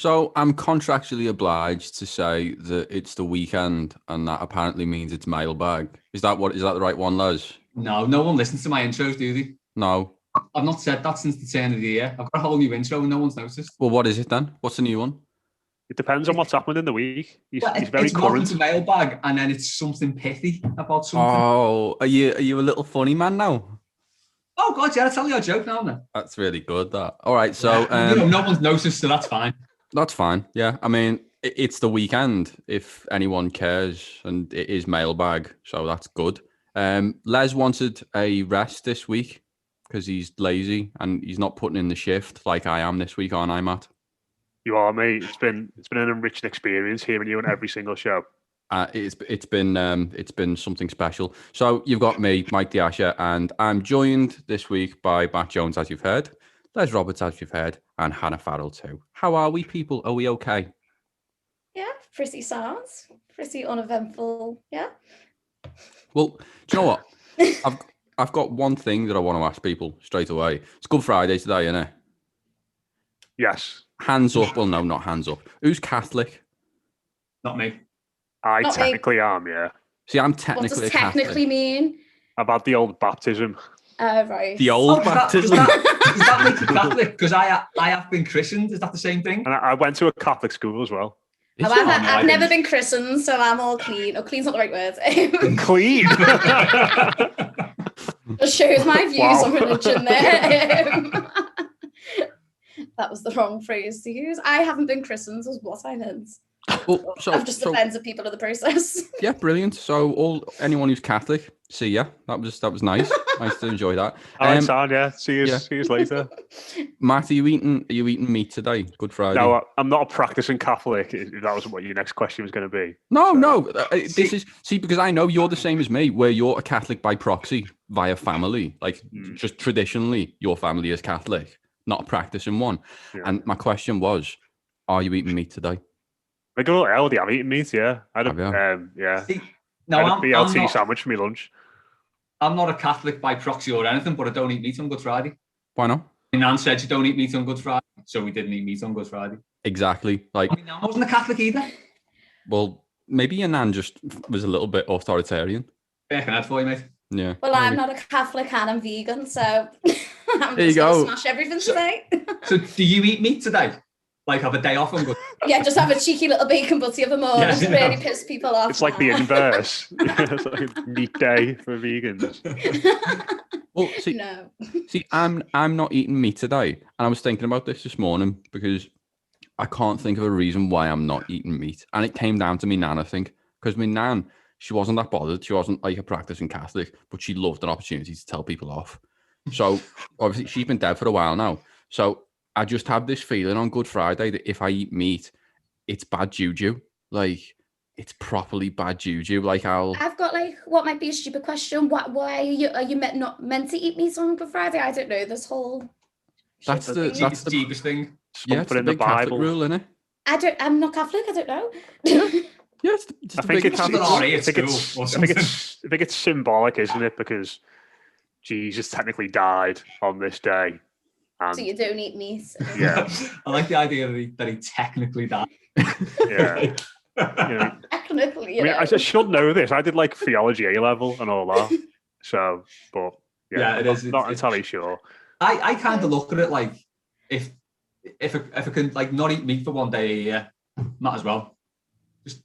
So I'm contractually obliged to say that it's the weekend, and that apparently means it's mailbag. Is that the right one, Les? No, no one listens to my intros, do they? No. I've not said that since the turn of the year. I've got a whole new intro and no one's noticed. Well, what is it then? What's the new one? It depends on what's happened in the week. He's very it's current. Welcome to Mailbag, and then it's something pithy about something. Oh, are you a little funny man now? Oh God, yeah, I'll tell you a joke now, man. That's really good. That. All right, so no one's noticed, so that's fine. That's fine. Yeah, I mean, it's the weekend, if anyone cares, and it is mailbag, so that's good. Les wanted a rest this week because he's lazy and he's not putting in the shift like I am this week, aren't I, Matt? You are, mate. It's been an enriching experience hearing you on every single show. It's been something special. So you've got me, Mike Diasha, and I'm joined this week by Matt Jones, as you've heard, Les Roberts, as you've heard, and Hannah Farrell too. How are we, people? Are we okay? Yeah, pretty sound, pretty uneventful. Yeah. Well, do you know what? I've got one thing that I want to ask people straight away. It's Good Friday today, isn't it? Yes. Hands up. Well, no, not hands up. Who's Catholic? Not me. I Not technically am, yeah. See, I'm What technically does a Catholic. technically mean? I've had the old baptism. Right. The old baptism. Does that make you Catholic? Because I have been christened. Is that the same thing? And I went to a Catholic school as well. I've never been christened, so I'm all clean. Oh, clean's not the right word. Clean? Just shows my views on religion there. That was the wrong phrase to use. I haven't been christened, is what I meant. Well, I've just offended people in the process. Yeah, brilliant. So anyone who's Catholic, see ya. That was nice. Nice to enjoy that. Yeah. See you later. Matt, are you eating meat today? Good Friday. No, I'm not a practicing Catholic. If that was what your next question was going to be. No. This is because I know you're the same as me, where you're a Catholic by proxy via family. Like just traditionally, your family is Catholic, not a practicing one. Yeah. And my question was, are you eating meat today? I go healthy. I'm eating meat. Yeah, I had a See, I had a BLT sandwich for my lunch. I'm not a Catholic by proxy or anything, but I don't eat meat on Good Friday. Why not? My nan said you don't eat meat on Good Friday, so we didn't eat meat on Good Friday. Exactly. Like my nan wasn't a Catholic either. Well, maybe your nan just was a little bit authoritarian. Yeah, I can add for you, mate. Yeah. Well, maybe. I'm not a Catholic and I'm vegan, so I'm there just you go. Smash everything today. So, do you eat meat today? Like have a day off on Good Friday? Yeah, just have a cheeky little bacon butty of the morning to really piss people off. It's like the inverse. It's like a meat day for vegans. Well, see, I'm not eating meat today, and I was thinking about this morning because I can't think of a reason why I'm not eating meat, and it came down to me nan, I think, because my nan, she wasn't that bothered. She wasn't like a practicing Catholic, but she loved an opportunity to tell people off. So obviously she's been dead for a while now. So I just have this feeling on Good Friday that if I eat meat, it's bad juju. Like it's properly bad juju. Like I've got like what might be a stupid question. Why are you not meant to eat meat on Good Friday? I don't know this whole. That's the deepest thing. Yeah, it's the big Catholic rule, isn't it? I'm not Catholic. I don't know. Yeah, I think it's symbolic, isn't it? Because Jesus technically died on this day. So you don't eat meat. Yeah. I like the idea that he technically died. Yeah. Technically, I should know this. I did like theology A level and all that. So, but it is. Not entirely sure. I kind of look at it like if I can like not eat meat for one day a year, might as well.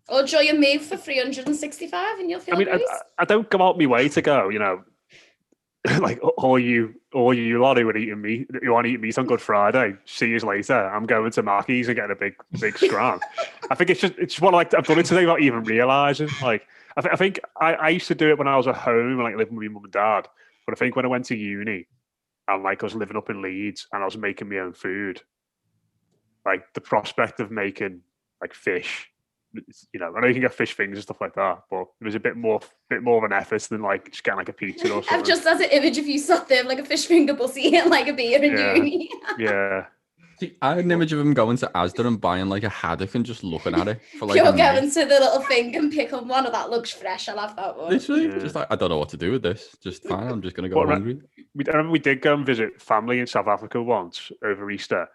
Or enjoy your meat for 365 and you'll feel nice. I don't go out my way to go, like all you lot who would eating meat, you want to eat meat on Good Friday. See you later. I'm going to Mackey's and getting a big scram. I think it's what I've done it today without even realizing. Like I think I used to do it when I was at home and like living with my mum and dad. But I think when I went to uni and like I was living up in Leeds and I was making my own food, like the prospect of making like fish. I know you can get fish fingers and stuff like that, but it was a bit more of an effort than like just getting like a pizza or something. I've just had an image of you sat there like a fish finger butty and like a beer in uni. Yeah. See, I had an image of him going to Asda and buying like a haddock and just looking at it for like. You're going to the little thing and pick up one. That looks fresh. I'll have that one. Literally, just like I don't know what to do with this. Just fine. I'm just gonna go hungry. I remember we did go and visit family in South Africa once over Easter,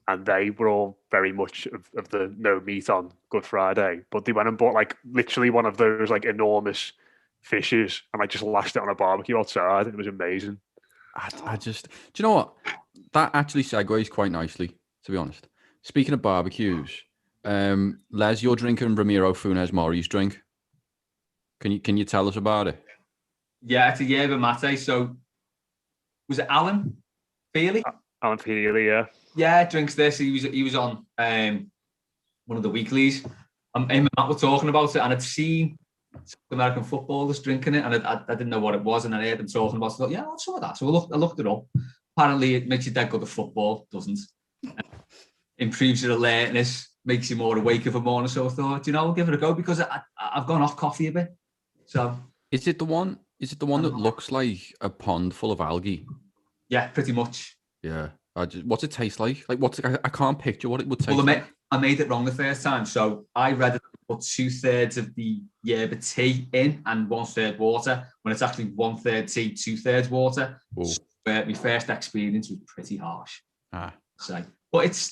and they were all very much of the no meat on Good Friday. But they went and bought like literally one of those like enormous fishes and like just lashed it on a barbecue outside. It was amazing. I just, do you know what? That actually segues quite nicely, to be honest. Speaking of barbecues, Les, you're drinking Ramiro Funes Mori's drink. Can you tell us about it? Yeah, it's a yerba mate. So was it Alan Feely? Alan Feely, yeah. Yeah, drinks this. He was on one of the weeklies. Him and Matt were talking about it, and I'd seen American footballers drinking it, and I didn't know what it was, and I heard them talking about it. I thought, yeah, what's some of that? So I looked it up. Apparently, it makes you dead good at football. Doesn't. Improves your alertness, makes you more awake of a morning. So I thought, I'll give it a go because I've gone off coffee a bit. So is it the one that looks like a pond full of algae? Yeah, pretty much. Yeah. What's it taste like? Like, I can't picture what it would taste like. I made it wrong the first time. So I read it put 2/3 of the yerba tea in and 1/3 water, when it's actually 1/3 tea, 2/3 water. So, my first experience was pretty harsh. So, but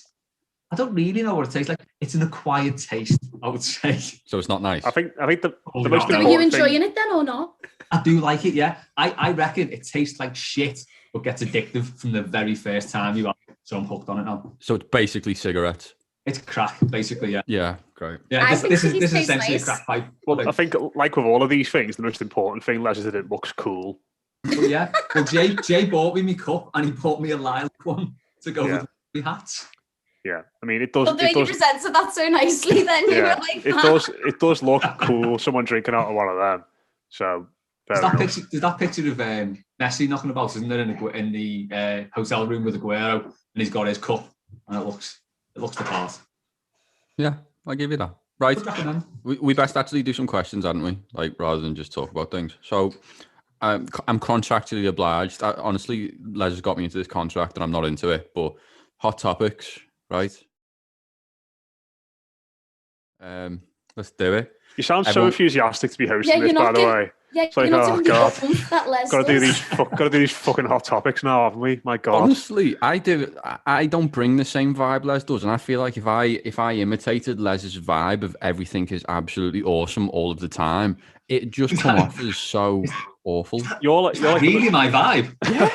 I don't really know what it tastes like. It's an acquired taste, I would say. So it's not nice. I think the most important thing. Are you enjoying it then or not? I do like it, yeah. I reckon it tastes like shit, but gets addictive from the very first time you have it. So I'm hooked on it now. So it's basically cigarettes. It's crack, basically, yeah. Yeah, great. Yeah, this is essentially nice. a crack pipe. Well, I think, like with all of these things, the most important thing, Les, is that it looks cool. But yeah, well, Jay bought me my cup, and he bought me a lilac one to go with my hats. Yeah, I mean, it does. Well, the way you presented that so nicely, then you were like, it does look cool. Someone drinking out of one of them. So there's that picture of Messi knocking about, isn't there, in the hotel room with Aguero, and he's got his cup, and it looks the part. Yeah, I'll give you that. Right, we best actually do some questions, hadn't we? Like, rather than just talk about things. So I'm contractually obliged. Honestly, Les has got me into this contract, and I'm not into it. But hot topics, right? Let's do it. You sound so enthusiastic to be hosting this, by the way. Yeah, it's like, oh god, gotta do these fucking hot topics now, haven't we? My god. Honestly, I don't bring the same vibe Les does, and I feel like if I imitated Les's vibe of everything is absolutely awesome all of the time, it just come off as so awful. You're like really my vibe. Yeah.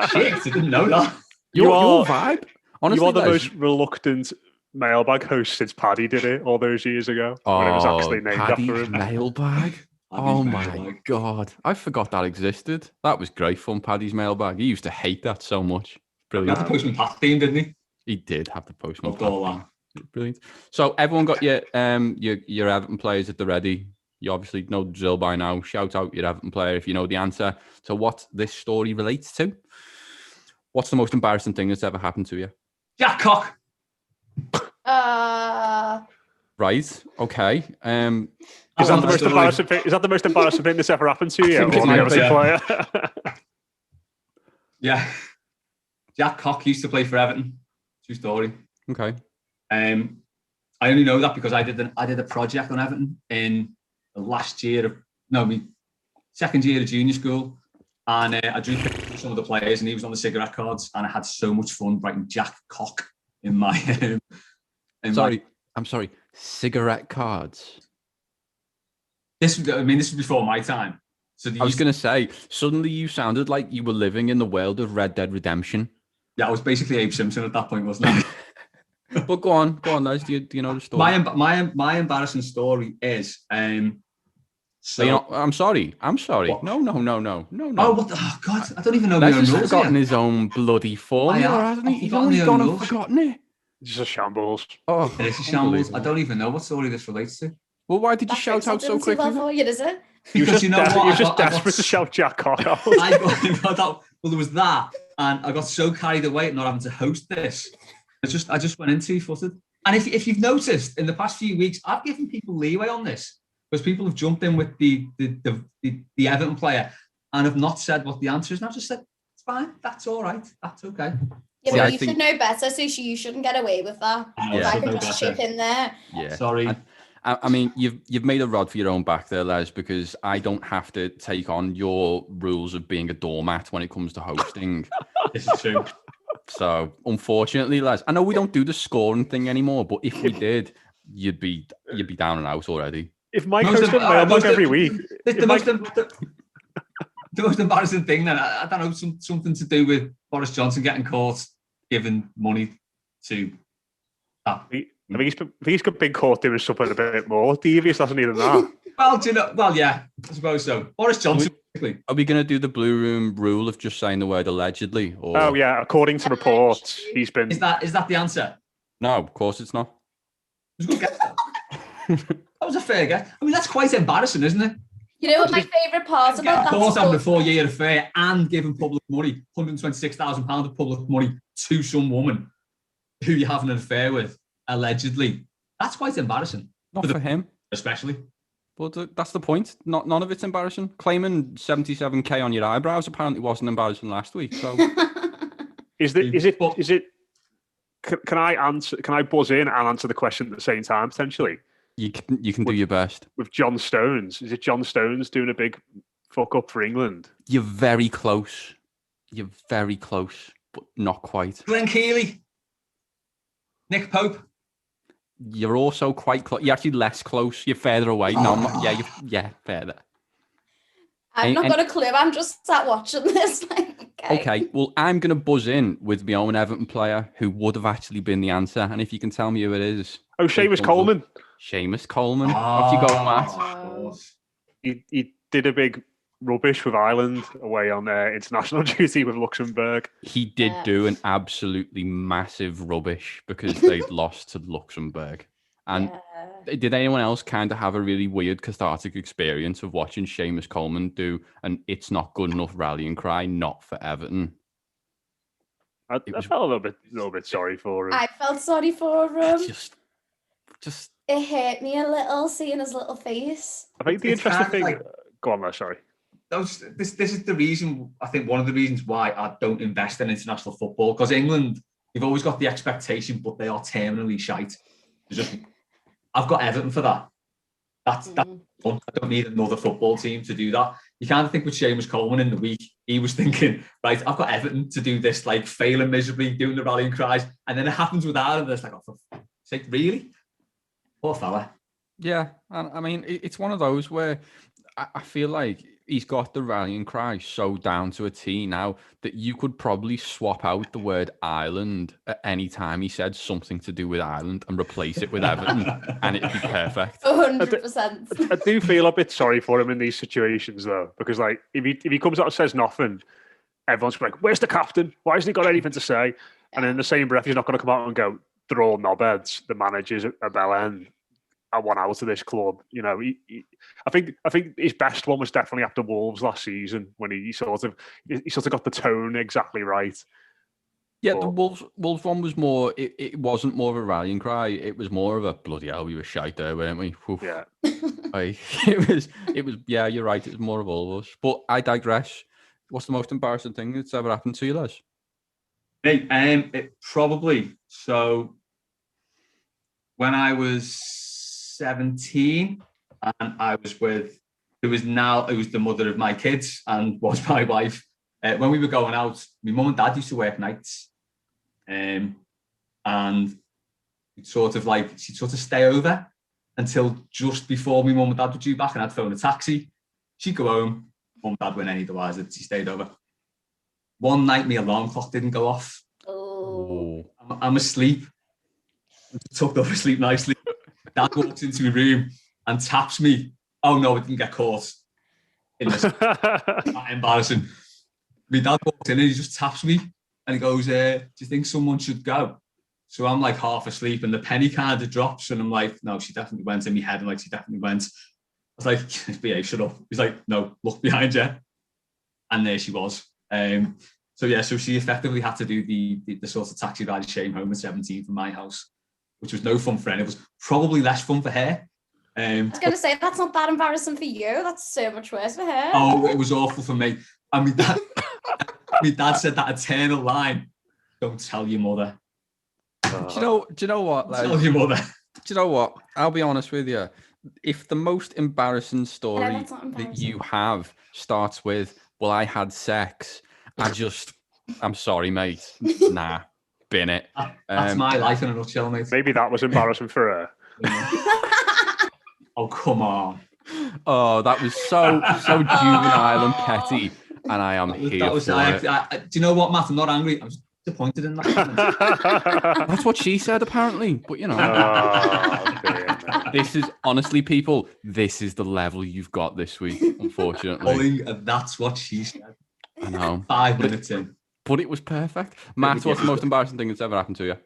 Shit, I didn't know that. Your vibe. Honestly, you are the most reluctant Mailbag host since Paddy did it all those years ago. When it was actually named after him. Mailbag. Oh my god, I forgot that existed. That was great fun, Paddy's Mailbag. He used to hate that so much. Brilliant. He had the Postman Pat theme, didn't he? He did have the Postman Pat theme. Brilliant. So everyone got your Everton players at the ready. You obviously know the drill by now. Shout out your Everton player if you know the answer to what this story relates to. What's the most embarrassing thing that's ever happened to you? Jack Cock. Right. Okay. Is that the most embarrassing thing that's ever happened to you? Player? Yeah. Jack Cock used to play for Everton. True story. Okay. I only know that because I did a project on Everton in the second year of junior school, and I drew pictures of some of the players, and he was on the cigarette cards, and I had so much fun writing Jack Cock in my. I'm sorry. Cigarette cards. This was before my time. So I was going to say, suddenly you sounded like you were living in the world of Red Dead Redemption. Yeah, I was basically Abe Simpson at that point, wasn't I? But go on, Les. Do you know the story? My embarrassing story is. I'm sorry. What? No. Oh, what? Oh God, I don't even know. Les has forgotten his own bloody formula, hasn't he? He's only gone and forgotten it. It's just a shambles. Oh, it's a shambles. I don't even know what story this relates to. Well, why did you shout out so quickly? Well for you, is it? Because you know what? You're just desperate to shout Jack Cock out. I got that. Well, there was that, and I got so carried away at not having to host this. I just went in 2-footed. And if you've noticed in the past few weeks, I've given people leeway on this because people have jumped in with the Everton player and have not said what the answer is. And I've just said, it's fine. That's all right. That's okay. Yeah, but you should know better, so you shouldn't get away with that. I can just chip in there. Yeah. Sorry. I mean, you've made a rod for your own back there, Les, because I don't have to take on your rules of being a doormat when it comes to hosting. This is true. So unfortunately, Les, I know we don't do the scoring thing anymore, but if we did, you'd be down and out already. If Mike hosted Mailbag every week, the most embarrassing thing, then I don't know, something to do with Boris Johnson getting caught giving money to. I think he's been caught doing something a bit more devious, hasn't he, than that? Well, do you know? Well, yeah, I suppose so. Boris Johnson. Are we going to do the blue room rule of just saying the word allegedly? Or... Oh yeah, according to reports, he's been. Is that the answer? No, of course it's not. It was a good guess. That was a fair guess. I mean, that's quite embarrassing, isn't it? You know what my favourite part about that? Caught having a 4-year affair and giving public money, £126,000 of public money to some woman who you're having an affair with, allegedly. That's quite embarrassing. Not for him, especially. But that's the point. None of it's embarrassing. Claiming 77k on your eyebrows apparently wasn't embarrassing last week. So, is it? Can I answer? Can I buzz in and answer the question at the same time potentially? You can do your best. With John Stones, is it John Stones doing a big fuck up for England? You're very close. You're very close, but not quite. Glenn Keely, Nick Pope. You're also quite close. You're actually less close. You're further away. No, I'm not, yeah, further. I've not got a clue. I'm just sat watching this. Okay, well, I'm going to buzz in with my own Everton player who would have actually been the answer. And if you can tell me who it is. Oh, Seamus Coleman. Seamus Coleman. Off you go, Matt. He did a big rubbish with Ireland away on international duty with Luxembourg. He did do an absolutely massive rubbish because they'd lost to Luxembourg. And did anyone else kind of have a really weird cathartic experience of watching Seamus Coleman do an "it's not good enough" rallying cry, not for Everton? I felt a little bit sorry for him. I felt sorry for him. Just it hurt me a little seeing his little face. I think the interesting thing. Go on there, sorry. This is the reason. I think one of the reasons why I don't invest in international football, because England, you've always got the expectation, but they are terminally shite. I've got Everton for that. That's fun. I don't need another football team to do that. You can't think with Seamus Coleman in the week. He was thinking, right, I've got Everton to do this, like failing miserably, doing the rallying cries, and then it happens with Ireland. It's like, oh, for sake, really? Poor fella. Yeah, and I mean, it's one of those where I feel like he's got the rallying cry so down to a T now that you could probably swap out the word Ireland at any time he said something to do with Ireland and replace it with Everton, and it'd be perfect. 100%. I do feel a bit sorry for him in these situations though, because like if he comes out and says nothing, everyone's like, "Where's the captain? Why hasn't he got anything to say?" And in the same breath, he's not going to come out and go, "They're all knobheads. The manager's a bell end. I want out of this club." You know, I think his best one was definitely after Wolves last season when he sort of got the tone exactly right. Yeah, but the Wolves one was more. It wasn't more of a rallying cry. It was more of a bloody hell. We were shite there, weren't we? Oof. Yeah. It was. Yeah, you're right. It was more of all of us. But I digress. What's the most embarrassing thing that's ever happened to you, Les? Hey, it probably so. When I was 17, and I was with who was the mother of my kids and was my wife. When we were going out, my mum and dad used to work nights, and she'd sort of stay over until just before my mum and dad were due back, and I'd phone a taxi. She'd go home. Mum and dad went any otherwise. She stayed over. One night, my alarm clock didn't go off. Oh. I'm asleep. Tucked up asleep nicely. Dad walks into my room and taps me. Oh no, it didn't get caught. In this, embarrassing. My dad walks in and he just taps me and he goes, "Do you think someone should go?" So I'm like half asleep and the penny kind of drops and I'm like, "No, she definitely went." In my head, I'm like, "She definitely went." I was like, "BA, shut up." He's like, "No, look behind you." And there she was. So she effectively had to do the sort of taxi ride shame home at 17 from my house, which was no fun for her. It was probably less fun for her. I was going to say, that's not that embarrassing for you. That's so much worse for her. Oh, it was awful for me. And my dad said that eternal line, "Don't tell your mother." Do you know what? Like, tell your mother. Do you know what? I'll be honest with you. If the most embarrassing story that you have starts with, "Well, I had sex," I just I'm sorry, mate. Nah, bin it. That's my life in a nutshell, mate. Maybe that was embarrassing for her. Oh, come on. Oh, that was so juvenile and petty, and I am here for it. Do you know what, Matt? I'm not angry. I'm just disappointed in that. That's what she said, apparently. But you know, this is honestly, people. This is the level you've got this week. Unfortunately, that's what she said. I know. 5 minutes in, but it was perfect. Matt, what's the most embarrassing thing that's ever happened to you? Do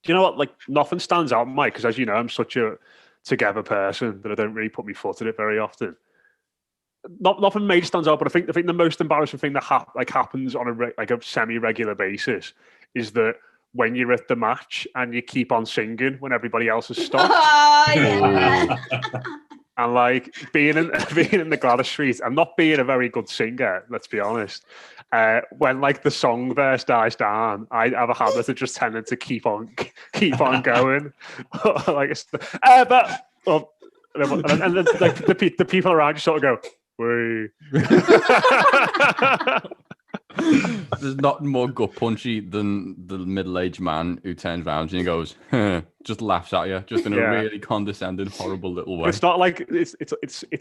you know what? Like, nothing stands out, Mike, because as you know, I'm such a together person that I don't really put my foot in it very often. Nothing major stands out, but I think the most embarrassing thing that happens on a semi-regular basis is that when you're at the match and you keep on singing when everybody else has stopped. Oh, yeah. And like being in the Gladys Street and not being a very good singer, let's be honest. When like the song verse dies down, I have a habit of just tending to keep on going. Like and then like the people around you sort of go, "Wait." There's nothing more gut punchy than the middle-aged man who turns around and he goes, just laughs at you, just in a really condescending, horrible little way. It's not like it's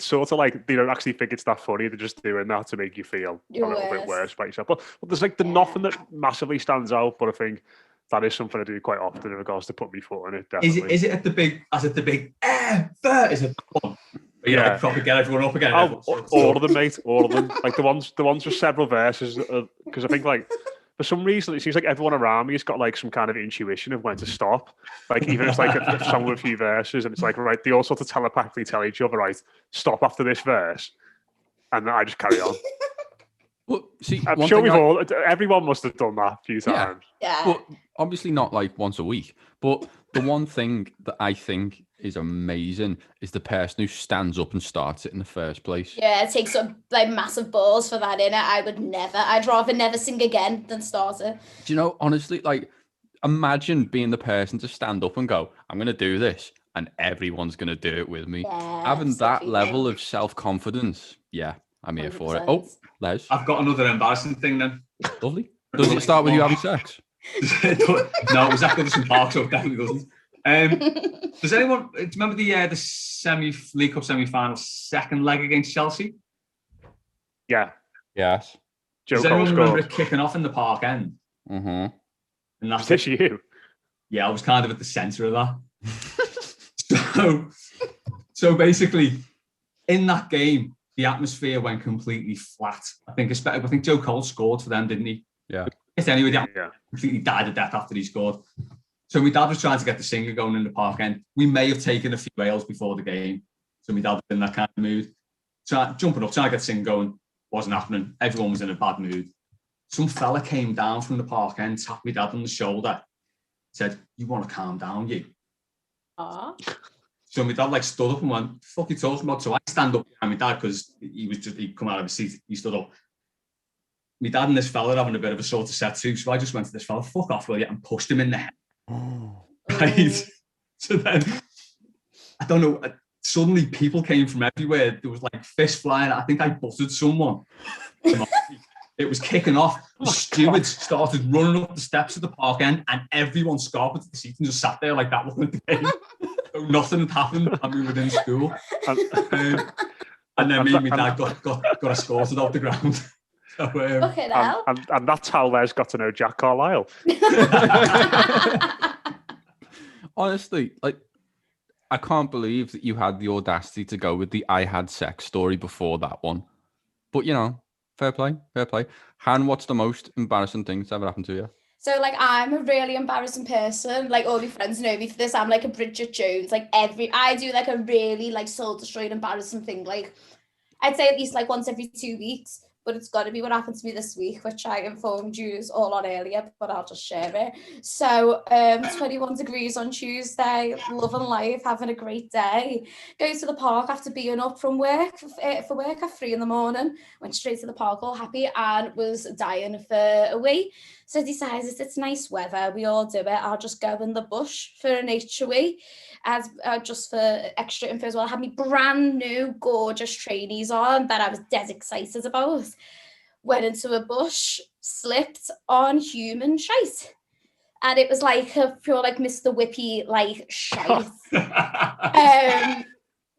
sort of like they don't actually think it's that funny. They're just doing that to make you feel a little bit worse about yourself. But there's like nothing that massively stands out. But I think that is something I do quite often in regards to put my foot in it. Definitely. Is it at the big? Is it the big? Is it one? Yeah, like proper get everyone up again. All of them, mate. All of them. Like the ones with several verses. Because I think like for some reason it seems like everyone around me has got like some kind of intuition of when to stop. Like even if it's like a song with a few verses, and it's like right, they all sort of telepathically tell each other, right, stop after this verse, and I just carry on. Well, see, I'm sure everyone must have done that a few times. Yeah. But obviously not like once a week. But the one thing that I think is amazing is the person who stands up and starts it in the first place. Yeah, it takes up like massive balls for that in it. I'd rather never sing again than start it. Do you know, honestly, like imagine being the person to stand up and go, I'm going to do this, and everyone's going to do it with me. Yeah, having that level of self-confidence, yeah, I'm here for it. Oh, Les. I've got another embarrassing thing then. Lovely. Does it start with you having sex? No, it was after some park, so it definitely doesn't. Does anyone remember the League Cup semi-final second leg against Chelsea? Yeah. Yes. Does anyone remember it kicking off in the park end? Mm-hmm. And that's this you? Yeah, I was kind of at the centre of that. So basically, in that game, the atmosphere went completely flat. I think Joe Cole scored for them, didn't he? Yeah. Anyway, completely died of death after he scored. So my dad was trying to get the singer going in the park end. We may have taken a few ales before the game. So my dad was in that kind of mood. So jumping up, trying to get the singer going, wasn't happening. Everyone was in a bad mood. Some fella came down from the park end, tapped my dad on the shoulder, said, "You want to calm down, you?" So my dad stood up and went, "Fuck you talking about?" So I stand up behind my dad because he'd come out of his seat. He stood up. My dad and this fella having a bit of a sort of set too. So I just went to this fella, "Fuck off, will you?" and pushed him in the head. Right. So then, I don't know, suddenly people came from everywhere. There was fists flying. I think I butted someone. It was kicking off. The stewards started running up the steps of the park end, and everyone scarpered to the seat and just sat there like that looking at the game. So nothing had happened, and we were in school. And then me and my dad got escorted off the ground. So, and that's how Les got to know Jack Carlisle. Honestly, I can't believe that you had the audacity to go with the "I had sex" story before that one. But fair play. Han, what's the most embarrassing thing that's ever happened to you? So I'm a really embarrassing person. All my friends know me for this. I'm like a Bridget Jones. I do a really soul destroying embarrassing thing. I'd say at least once every 2 weeks. But it's got to be what happened to me this week, which I informed you all on earlier, but I'll just share it. So 21 degrees on Tuesday, loving life, having a great day. Go to the park after being up from work for work at 3 a.m. Went straight to the park all happy and was dying for a wee. So I decided it's nice weather, we all do it. I'll just go in the bush for a nature wee. As just for extra info as well, I had my brand new gorgeous trainees on that I was dead excited about. went into a bush, slipped on human shite. And it was like a pure like Mr. Whippy like shite.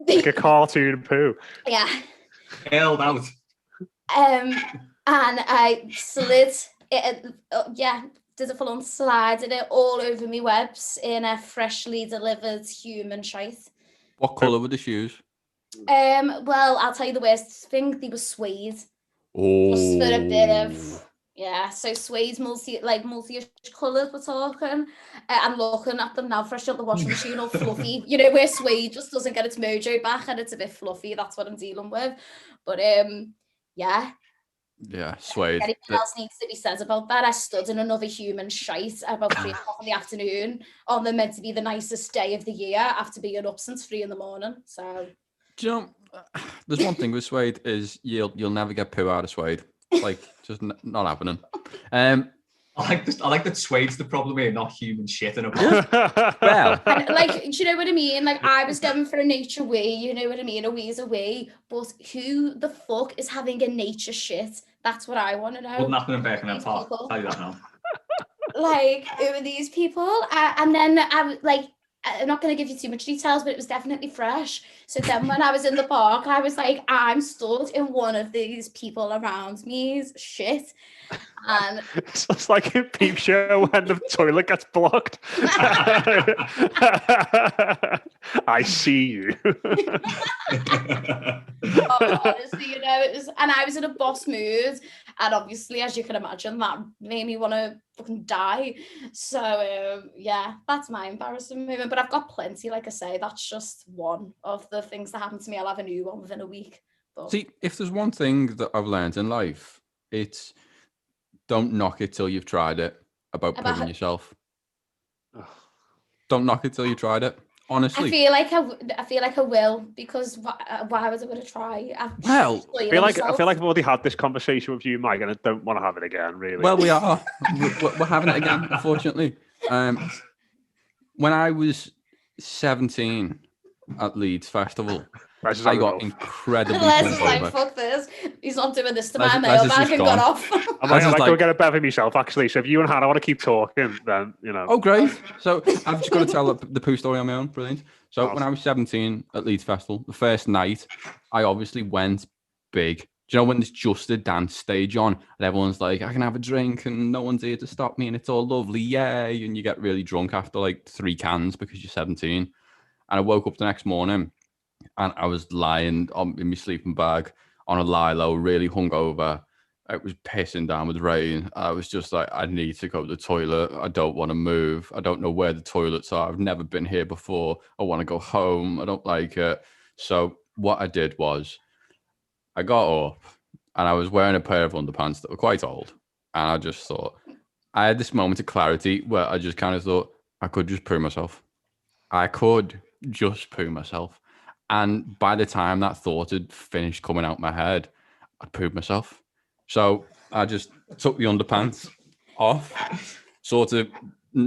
Like a cartoon poo. Yeah. Held out. And I slid it, did a full-on slide in it all over me webs in a freshly delivered human shite. What colour were the shoes? Well, I'll tell you the worst thing, they were suede. Oh. Just for a bit of, so suede multi-ish colours we're talking. I'm looking at them now, fresh out the washing machine, all fluffy. You know, where suede just doesn't get its mojo back and it's a bit fluffy, that's what I'm dealing with. But, yeah, suede. Anything else needs to be said about that? I stood in another human shite about 3 o'clock in the afternoon on the meant to be the nicest day of the year after being up since 3 a.m. So, do you know, there's one thing with suede is you'll never get poo out of suede. Like, just not happening. I like that suede's the problem here, not human shit in a pot. Well, and, like, do you know what I mean? Like, I was going for a nature wee, you know what I mean? A wee's a wee, but who the fuck is having a nature shit? That's what I want to know. Wouldn't happen in Birkenhead Park. I'll tell you that now. Like, who are these people? And then I was like, I'm not going to give you too much details, but it was definitely fresh. So then when I was in the park, I was like, I'm stood in one of these people around me's shit. And it's just like a peep show when the toilet gets blocked. I see you. Honestly, you know, it was, and I was in a boss mood, and obviously, as you can imagine, that made me want to fucking die. So yeah, that's my embarrassing moment. But I've got plenty, like I say. That's just one of the things that happened to me. I'll have a new one within a week. But see, if there's one thing that I've learned in life, it's don't knock it till you've tried it about proving yourself. Don't knock it till you tried it. Honestly, I feel like I will, because why was I going to try? I feel like I've already had this conversation with you, Mike, and I don't want to have it again. Really. Well, we are. We're having it again, unfortunately. When I was 17 at Leeds Festival, I got incredibly like, fuck this. He's not doing this to my mailbag and got off. I might go get a bev of myself, actually. So if you and Hannah want to keep talking, then, you know. Oh, great. So I've just got to tell the poo story on my own. Brilliant. So when I was 17 at Leeds Festival, the first night, I obviously went big. Do you know when there's just a dance stage on and everyone's like, I can have a drink and no one's here to stop me and it's all lovely, yay. And you get really drunk after like 3 cans because you're 17. And I woke up the next morning and I was lying in my sleeping bag on a lie-low, really hungover. It was pissing down with rain. I was just like, I need to go to the toilet. I don't want to move. I don't know where the toilets are. I've never been here before. I want to go home. I don't like it. So what I did was I got up and I was wearing a pair of underpants that were quite old. And I just thought, I had this moment of clarity where I just kind of thought, I could just poo myself. I could just poo myself. And by the time that thought had finished coming out my head, I'd pooed myself. So I just took the underpants off, sort of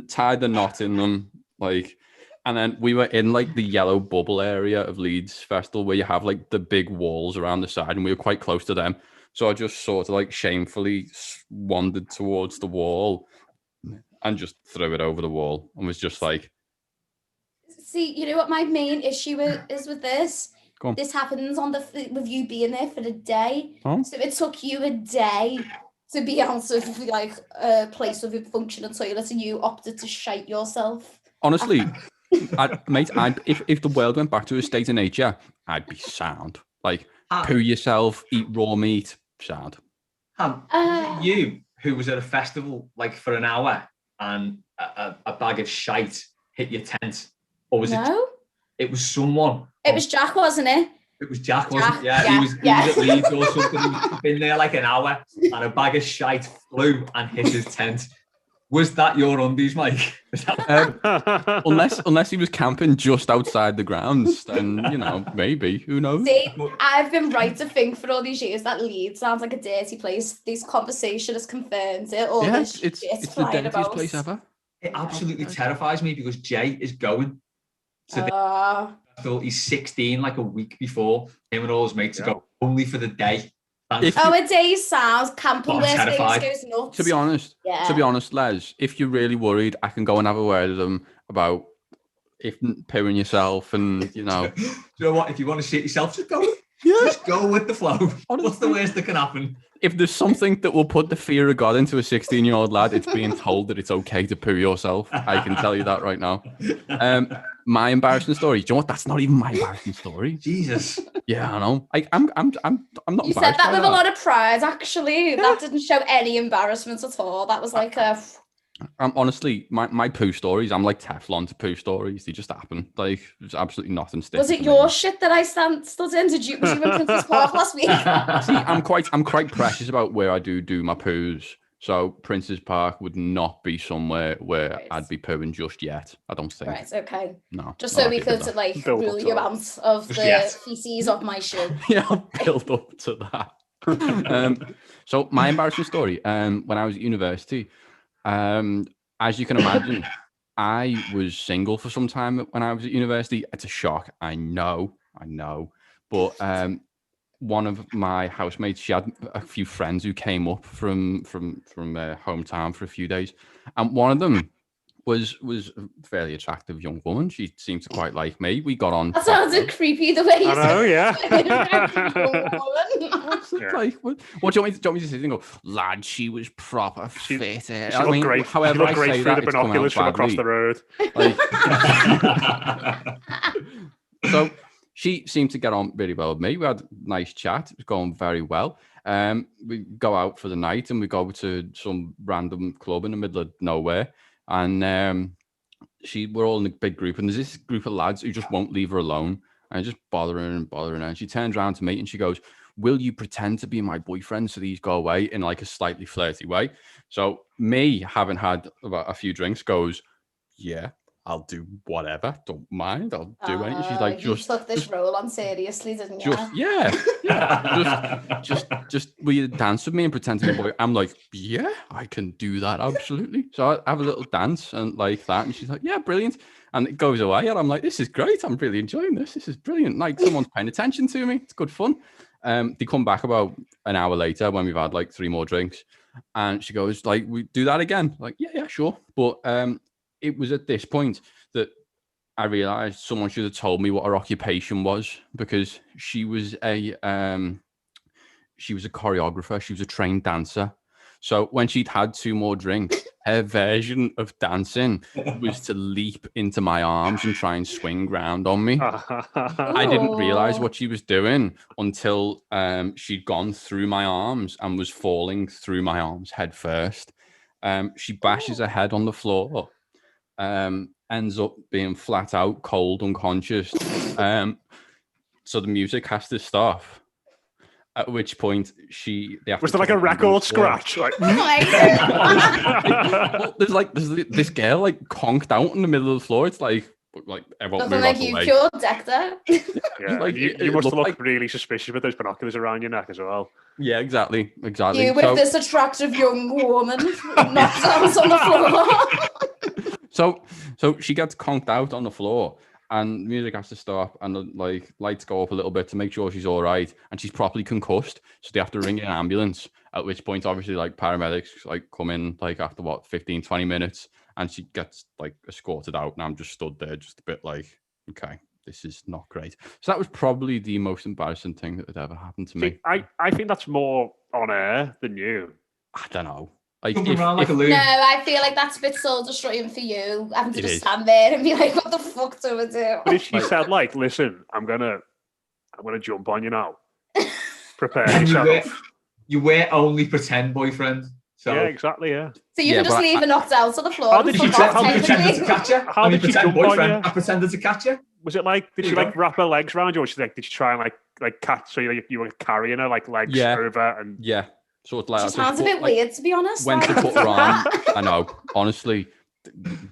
tied the knot in them, like, and then we were in like the yellow bubble area of Leeds Festival where you have like the big walls around the side, and we were quite close to them. So I just sort of like shamefully wandered towards the wall and just threw it over the wall and was just like, see, you know what my main issue is with this? This happens with you being there for a day. Huh? So it took you a day to be out of like a place with a functioning toilet and you opted to shite yourself. Honestly, mate, if the world went back to a state of nature, I'd be sound. Like, poo yourself, eat raw meat, sound. You, who was at a festival like for an hour and a bag of shite hit your tent, or was it? It was someone. It was Jack, wasn't it? It was Jack, wasn't it? Yeah, he was at Leeds or something. He'd been there like an hour and a bag of shite flew and hit his tent. Was that your undies, Mike? Unless he was camping just outside the grounds, then, you know, maybe. Who knows? See, I've been right to think for all these years that Leeds sounds like a dirty place. This conversation has confirmed it. All this it's the dirtiest place ever. It absolutely terrifies me because Jay is going to the he's 16, like a week before. Him and all his mates go only for the day. A day sounds camping where things terrified. goes nuts. To be honest, Les, if you're really worried, I can go and have a word with them about if pooing yourself and, Do you know what? If you want to shit yourself, just go. Yeah. Just go with the flow. Honestly, what's the worst that can happen? If there's something that will put the fear of God into a 16-year-old lad, it's being told that it's okay to poo yourself. I can tell you that right now. My embarrassing story. Do you know what? That's not even my embarrassing story. Jesus. Yeah, I know. I'm not. You said that with a lot of pride, actually. Yeah. That didn't show any embarrassment at all. That was like a. Honestly, my poo stories, I'm like Teflon to poo stories. They just happen. Like, there's absolutely nothing sticking. Was it your shit that I stood in? Was you in Princess Park last week? See, I'm quite precious about where I do my poos. So Princess Park would not be somewhere where I'd be pooing just yet. I don't think. Right. Okay. No. Just so we could like rule you out of the feces of my shoe. Yeah, I'll build up to that. So my embarrassing story. When I was at university. As you can imagine, I was single for some time when I was at university. It's a shock. I know. But one of my housemates, she had a few friends who came up from hometown for a few days. And one of them was a fairly attractive young woman. She seemed to quite like me. We got on. That sounded creepy the way you said. Yeah. Like, what do you want me to say? And go, lad, she was proper fit. She looked great. However, she looked great through the binoculars from across the road. Like, so she seemed to get on really well with me. We had a nice chat. It was going very well. We go out for the night and we go to some random club in the middle of nowhere. And we're all in a big group, and there's this group of lads who just won't leave her alone, and just bothering her. And she turns around to me and she goes, "Will you pretend to be my boyfriend so these go away?" in like a slightly flirty way. So me, having had about a few drinks, goes, "Yeah, I'll do whatever. Don't mind. I'll do anything." She's like, "You took this role on seriously, didn't you?" Just will you dance with me and pretend to be a boy? I'm like, "Yeah, I can do that, absolutely." So I have a little dance and like that, and she's like, "Yeah, brilliant." And it goes away, and I'm like, "This is great. I'm really enjoying this. This is brilliant. Like someone's paying attention to me. It's good fun." They come back about an hour later when we've had like 3 more drinks, and she goes, "Like, we do that again?" Like, yeah, sure. But it was at this point that I realized someone should have told me what her occupation was, because she was a choreographer. She was a trained dancer. So when she'd had 2 more drinks, her version of dancing was to leap into my arms and try and swing round on me. I didn't realize what she was doing until she'd gone through my arms and was falling through my arms head first. She bashes her head on the floor. Ends up being flat out cold, unconscious. So the music has to stop. At which point was there like a record scratch? Like, there's this girl like conked out in the middle of the floor. It's like everyone nothing like you pure Dexter. Yeah, like, you must look really suspicious with those binoculars around your neck as well. Yeah, exactly. You with this attractive young woman knocked out on the floor. So she gets conked out on the floor. And music has to stop, and the lights go up a little bit to make sure she's all right, and she's properly concussed. So they have to ring an ambulance. At which point, obviously, paramedics come in after 15-20 minutes, and she gets escorted out. And I'm just stood there, just a bit okay, this is not great. So that was probably the most embarrassing thing that had ever happened to me. I think that's more on air than you. I don't know. No, I feel like that's a bit soul destroying for you, having to just stand there and be like, "What the fuck do I do?" But if she said, "Listen, I'm gonna jump on you now. Prepare yourself." You were only pretend boyfriend. So. Yeah, exactly. Yeah. So you can just leave her knocked out on the floor. How did she pretended to catch her? How did she jump on you? I pretended to catch her. Was it did she wrap her legs around you, or did she try and catch? So you were carrying her legs over and yeah. So it's she sounds a bit weird, to be honest. When to put her on, I know. Honestly,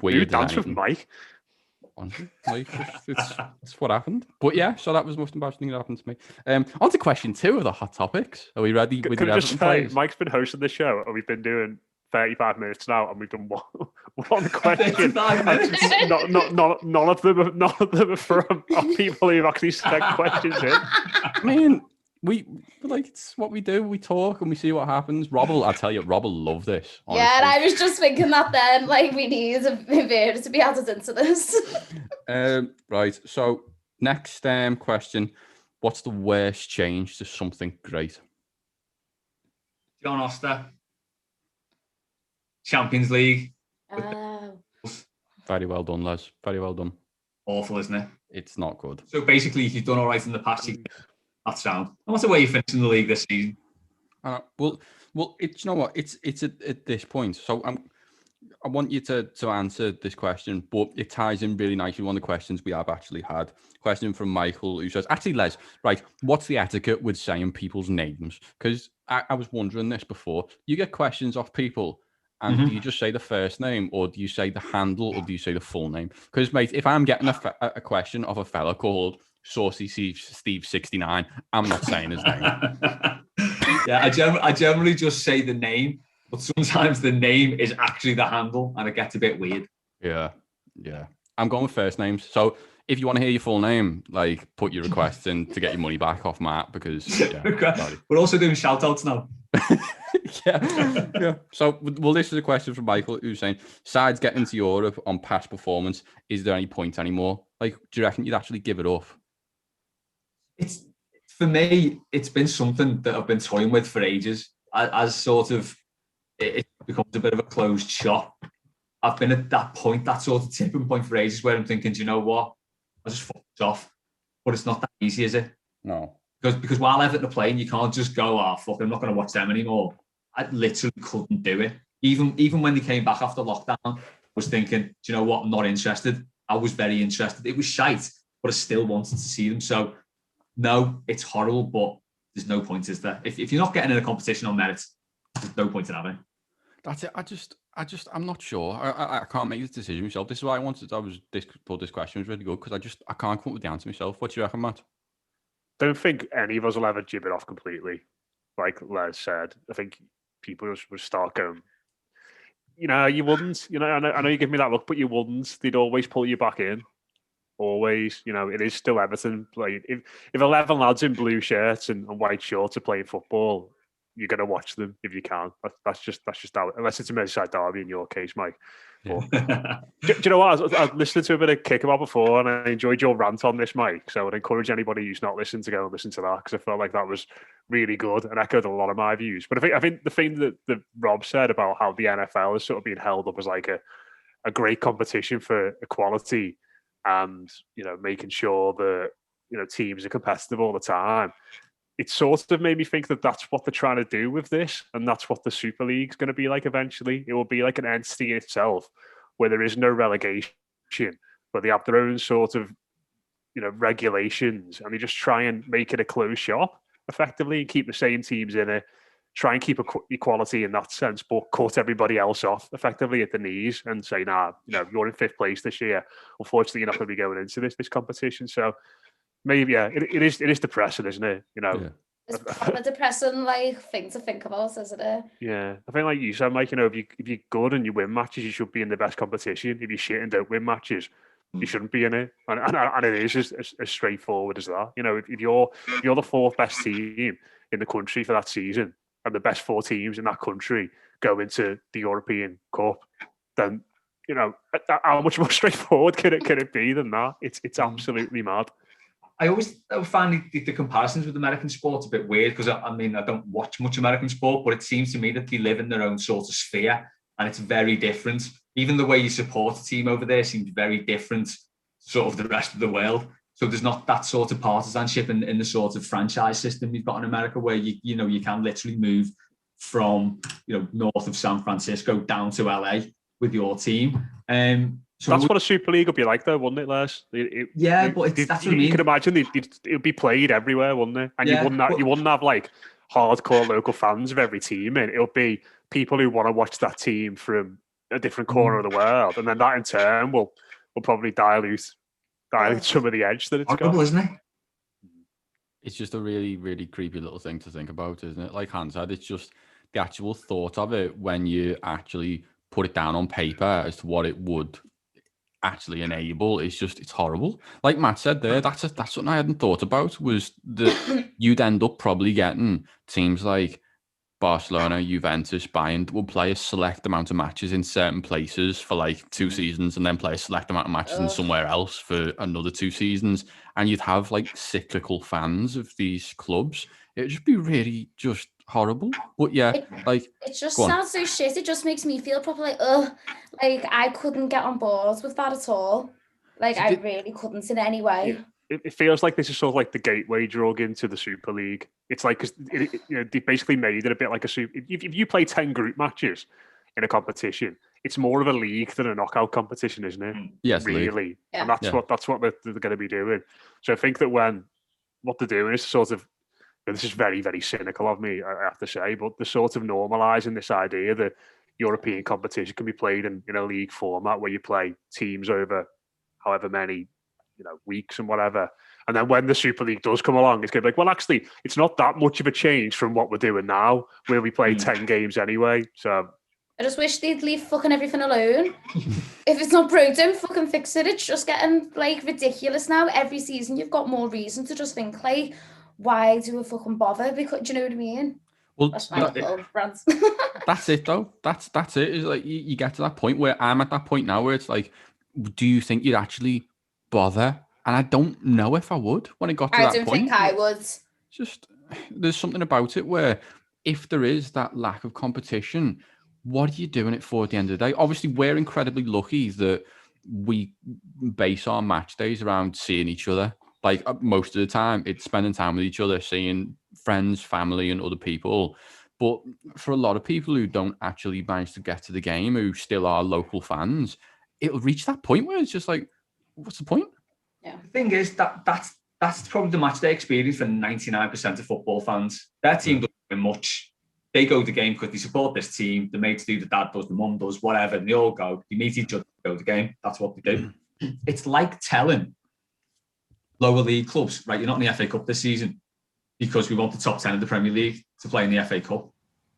weird. You dance with Mike. Honestly, it's what happened. But yeah, so that was the most embarrassing thing that happened to me. On to question 2 of the hot topics. Are we ready? Can I just say, Mike's been hosting the show, and we've been doing 35 minutes now, and we've done one question. None of them are from people who've actually sent questions in. I mean, like it's what we do. We talk and we see what happens. I tell you, Rob will love this. Honestly. Yeah, and I was just thinking that then, like, we need a video to be added into this. Right. So next question: what's the worst change to something great? John Oster, Champions League. Very well done, Les. Very well done. Awful, isn't it? It's not good. So basically, if you've done all right in the past, that's sound. No matter where you finish in the league this season. Well, it's, you know what? It's at this point. So I want you to answer this question, but it ties in really nicely. One of the questions we have actually had. Question from Michael, who says, actually, Les, right, what's the etiquette with saying people's names? Because I was wondering this before. You get questions off people, and do you just say the first name, or do you say the handle, or do you say the full name? Because, mate, if I'm getting a question of a fella called Saucy Steve 69, I'm not saying his name. Yeah, I generally just say the name, but sometimes the name is actually the handle, and it gets a bit weird. Yeah. I'm going with first names. So if you want to hear your full name, like, put your request in to get your money back off Matt, because we're also doing shout outs now. yeah. So, well, this is a question from Michael, who's saying, sides getting to Europe on past performance, is there any point anymore? Like, do you reckon you'd actually give it up? For me, it's been something that I've been toying with for ages. As sort of it becomes a bit of a closed shop. I've been at that point, that sort of tipping point for ages, where I'm thinking, do you know what? I'll just fuck it off. But it's not that easy, is it? No. Because while Everton are playing, you can't just go, fuck, I'm not going to watch them anymore. I literally couldn't do it. Even when they came back after lockdown, I was thinking, do you know what? I'm not interested. I was very interested. It was shite, but I still wanted to see them. So, no, it's horrible, but there's no point, is there? If you're not getting in a competition on merit, there's no point in having it. That's it. I'm not sure. I can't make this decision myself. This is why this question was really good, because I can't come up with the answer myself. What do you reckon, Matt? Don't think any of us will ever jib it off completely. Like Les said, I think people just would start going, you wouldn't. I know you give me that look, but you wouldn't. They'd always pull you back in. Always. It is still Everton. Like if 11 lads in blue shirts and white shorts are playing football, you're going to watch them if you can. That's just how, unless it's a Merseyside derby in your case, Mike. But, do you know what? I was listening to a bit of Kickabout before, and I enjoyed your rant on this, Mike. So I'd encourage anybody who's not listening to go and listen to that, because I felt like that was really good and echoed a lot of my views. But I think the thing that Rob said about how the NFL is sort of being held up as like a great competition for equality, and making sure that teams are competitive all the time. It sort of made me think that that's what they're trying to do with this, and that's what the Super League's going to be like eventually. It will be like an entity in itself, where there is no relegation, but they have their own sort of regulations, and they just try and make it a closed shop effectively, and keep the same teams in it. Try and keep equality in that sense, but cut everybody else off effectively at the knees and say, you're in 5th place this year. Unfortunately, you're not going to be going into this competition. So maybe, it is depressing, isn't it? It's a depressing thing to think about, isn't it? Yeah, I think like you said, Mike, if you're good and you win matches, you should be in the best competition. If you're shit and don't win matches, you shouldn't be in it. And it is as straightforward as that. If you're the 4th best team in the country for that season, and the best 4 teams in that country go into the European Cup, then how much more straightforward can it be than that? It's absolutely mad. I find the comparisons with American sports a bit weird, because I don't watch much American sport, but it seems to me that they live in their own sort of sphere, and it's very different. Even the way you support a team over there seems very different, sort of the rest of the world. So there's not that sort of partisanship in the sort of franchise system you've got in America, where you can literally move from north of San Francisco down to LA with your team. So that's what a Super League would be like, though, wouldn't it, Les? But that's what I mean. You can imagine it would be played everywhere, wouldn't it? And you wouldn't have like hardcore local fans of every team. It would be people who want to watch that team from a different corner of the world, and then that in turn will probably dilute some of the edge that it's got, isn't it? It's just a really, really creepy little thing to think about, isn't it? Like Hans said, it's just the actual thought of it when you actually put it down on paper as to what it would actually enable is just, it's horrible. Like Matt said there, that's something I hadn't thought about, was that you'd end up probably getting teams like Barcelona, Juventus, Bayern will play a select amount of matches in certain places for like 2 seasons, and then play a select amount of matches in somewhere else for another 2 seasons. And you'd have like cyclical fans of these clubs. It'd just be really just horrible. But yeah, it just sounds so shit. It just makes me feel proper like, like I couldn't get on board with that at all. Like I really couldn't in any way. It feels like this is sort of like the gateway drug into the Super League. It's like, cause they basically made it a bit like a super. If you play 10 group matches in a competition, it's more of a league than a knockout competition, isn't it? Yes, really. Yeah. And that's what they're going to be doing. So I think that what they're doing is sort of, this is very, very cynical of me, I have to say, but they're sort of normalising this idea that European competition can be played in a league format where you play teams over however many weeks and whatever. And then when the Super League does come along, it's going to be like, well, actually, it's not that much of a change from what we're doing now, where we play 10 games anyway. So I just wish they'd leave fucking everything alone. If it's not broke, don't fucking fix it. It's just getting like ridiculous now. Every season you've got more reason to just think like, why do we fucking bother? Because, do you know what I mean? Well, that's my little rant. That's it though. That's it. Is like you get to that point where I'm at that point now where it's like, do you think you'd actually bother? And I don't know if I would when it got to that point. I don't think I would. Just there's something about it where if there is that lack of competition, what are you doing it for at the end of the day? Obviously, we're incredibly lucky that we base our match days around seeing each other. Like most of the time, it's spending time with each other, seeing friends, family, and other people. But for a lot of people who don't actually manage to get to the game, who still are local fans, it'll reach that point where it's just like, what's the point? Yeah. The thing is that's probably the match day experience for 99% of football fans. Their team doesn't win much. They go to the game because they support this team. The mates do, the dad does, the mum does, whatever. And they all go. They meet each other, go to the game. That's what they do. It's like telling lower league clubs, right, you're not in the FA Cup this season because we want the top 10 of the Premier League to play in the FA Cup.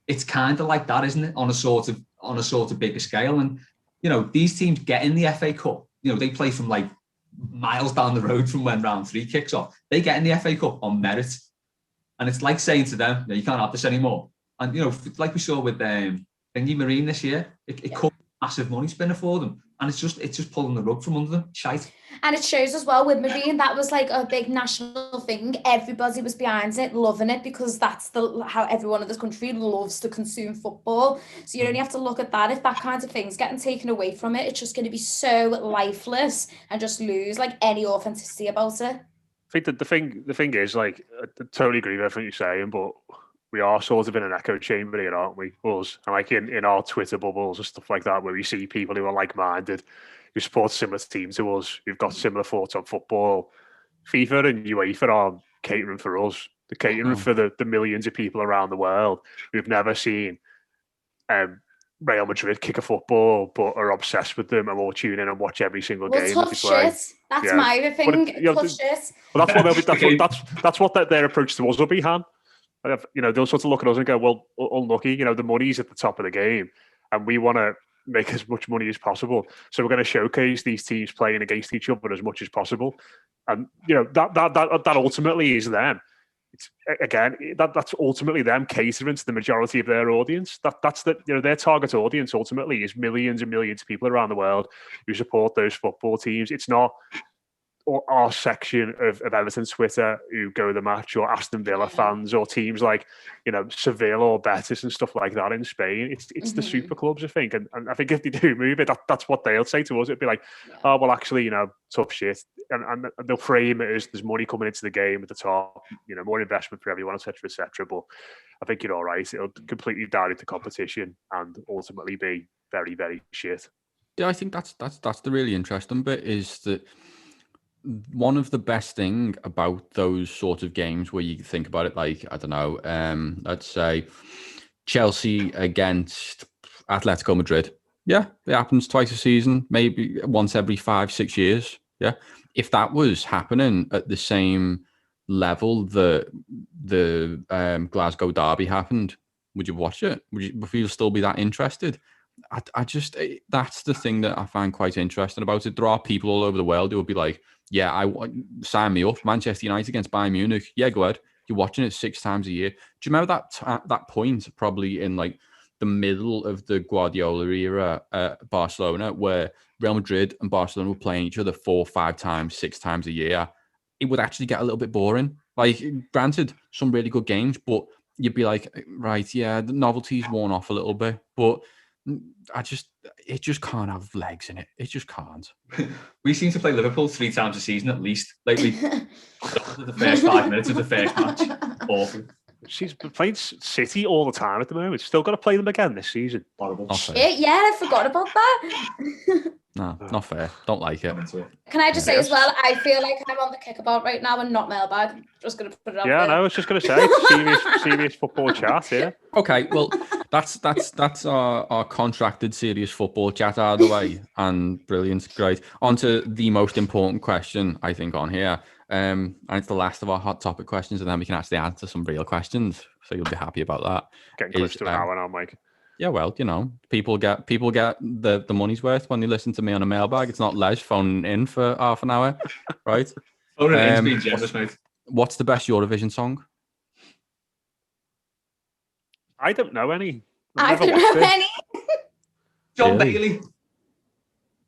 It's kind of like that, isn't it? On a sort of bigger scale. And, these teams get in the FA Cup. They play from like miles down the road from when round 3 kicks off. They get in the FA Cup on merit. And it's like saying to them, you can't have this anymore. And, like we saw with Thingy Marine this year, it could be a massive money spinner for them. And it's just pulling the rug from under them. Shite. And it shows as well with Marine, that was like a big national thing. Everybody was behind it, loving it, because that's how everyone in this country loves to consume football. So you only have to look at that. If that kind of thing's getting taken away from it, it's just going to be so lifeless and just lose like any authenticity about it. I think that the thing is, like, I totally agree with everything you're saying, but we are sort of in an echo chamber here, aren't we? Us. And like in our Twitter bubbles and stuff like that, where we see people who are like-minded, who support similar teams to us, who've got similar thoughts on football. FIFA and UEFA are catering for us. They're catering for the millions of people around the world who've never seen Real Madrid kick a football, but are obsessed with them and will tune in and watch every single game tough that they play. Shit. That's my thing. Tough shit. Well, that's what that's what their approach to us will be, Han. They'll sort of look at us and go, well, unlucky, the money's at the top of the game and we want to make as much money as possible. So we're going to showcase these teams playing against each other as much as possible. And, that ultimately is them. It's, again, that's ultimately them catering to the majority of their audience. That's their target audience ultimately is millions and millions of people around the world who support those football teams. It's not our section of Everton Twitter who go to the match, or Aston Villa fans, or teams like Seville or Betis and stuff like that in Spain. It's the super clubs, I think, and I think if they do move it, that's what they'll say to us. It'd be like, oh well, actually, tough shit, and they'll frame it as there's money coming into the game at the top, more investment for everyone, etc., etc. But I think you're all right. It'll completely dilute the competition and ultimately be very, very shit. Yeah, I think that's the really interesting bit, is that one of the best thing about those sort of games where you think about it, like, I don't know, let's say Chelsea against Atletico Madrid. Yeah, it happens twice a season, maybe once every 5-6 years. Yeah. If that was happening at the same level that the Glasgow Derby happened, would you watch it? Would you still be that interested? I just that's the thing that I find quite interesting about it. There are people all over the world who will be like, yeah, sign me up. Manchester United against Bayern Munich. Yeah, go ahead. You're watching it 6 times a year. Do you remember that point probably in like the middle of the Guardiola era at Barcelona, where Real Madrid and Barcelona were playing each other 4, 5 times, 6 times a year? It would actually get a little bit boring. Like, granted, some really good games, but you'd be like, right, yeah, the novelty's worn off a little bit, but it just can't have legs in it. It just can't. We seem to play Liverpool 3 times a season at least lately. The first 5 minutes of the first match, awful. She's been playing City all the time at the moment. Still got to play them again this season. Horrible. Yeah, I forgot about that. No, not fair. Don't like it. Can I just say as well, I feel like I'm on the kickabout right now and not Mailbag. Just going to put it out there. Yeah, no, I was just going to say, serious football chat, yeah. Okay, well, that's our contracted serious football chat out of the way, and brilliant, great. On to the most important question, I think, on here. And it's the last of our hot topic questions, and then we can actually answer some real questions. So you'll be happy about that. Getting close to an hour now, Mike. Yeah, well, people get the money's worth when they listen to me on a mailbag. It's not Les phoning in for half an hour, right? Phoning in's being generous, mate. What's the best Eurovision song? I don't know any. I don't know any. John Really?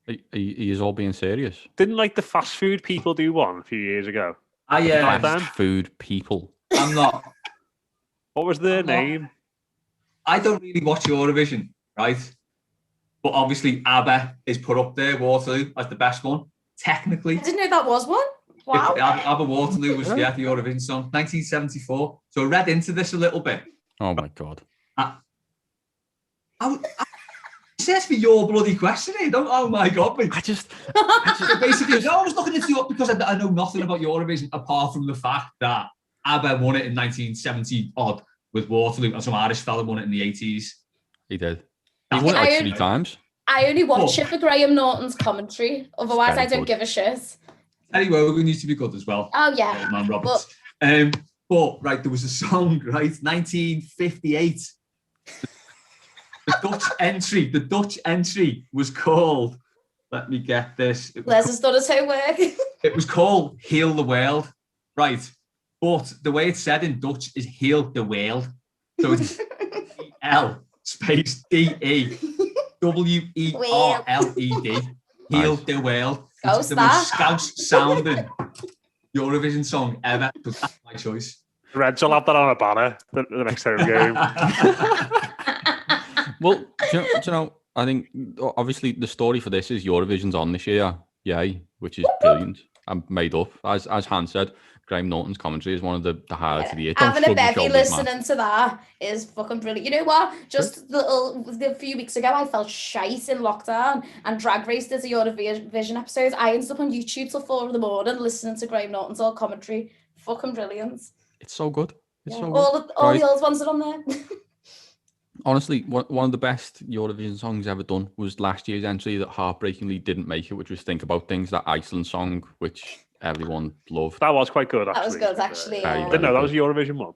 Bailey. Are you all being serious? Didn't like the fast food people do one a few years ago? Fast food people. I'm not. What was their name? I don't really watch Eurovision, right? But obviously ABBA is put up there, Waterloo, as the best one, technically. I didn't know that was one. Wow. ABBA Waterloo was the Eurovision song, 1974. So I read into this a little bit. Oh my God. I says for your bloody question here. Oh my God. I just basically, I was looking into it because I know nothing about Eurovision apart from the fact that ABBA won it in 1970 odd with Waterloo, and some Irish fella won it in the 80s. He did. He won it like 3 times. I only watch it for Graham Norton's commentary. Otherwise, I don't give a shit. Terry Wogan used to be good as well. Oh, yeah. Man Roberts. But, right, there was a song, right, 1958. The Dutch entry was called, let me get this. Les has done his homework. It was called Heal the World, right? But the way it's said in Dutch is Heal the World. So it's L space D-E W-E-R-L-E-D. Heal the World. It's the most Scouse sounding Eurovision song ever. So that's my choice. Reds will have that on a banner the next home game. Well, do you know, I think obviously the story for this is Eurovision's on this year. Yay, which is brilliant. I'm made up. As Hans said, Graham Norton's commentary is one of the highlights of the year. Having a bevy listening to that is fucking brilliant. You know what? Just a few weeks ago, I felt shite in lockdown, and Drag Race did a Eurovision episode. I ended up on YouTube till 4 a.m. listening to Graham Norton's all commentary. Fucking brilliant. It's so good. It's so good. All the old ones are on there. Honestly, one of the best Eurovision songs ever done was last year's entry that heartbreakingly didn't make it, which was Think About Things, that Iceland song, which everyone loved. That was quite good, actually. That was good, actually. Didn't know that was a Eurovision one.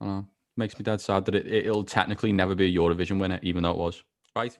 I know. Makes me dead sad that it'll technically never be a Eurovision winner, even though it was. Right.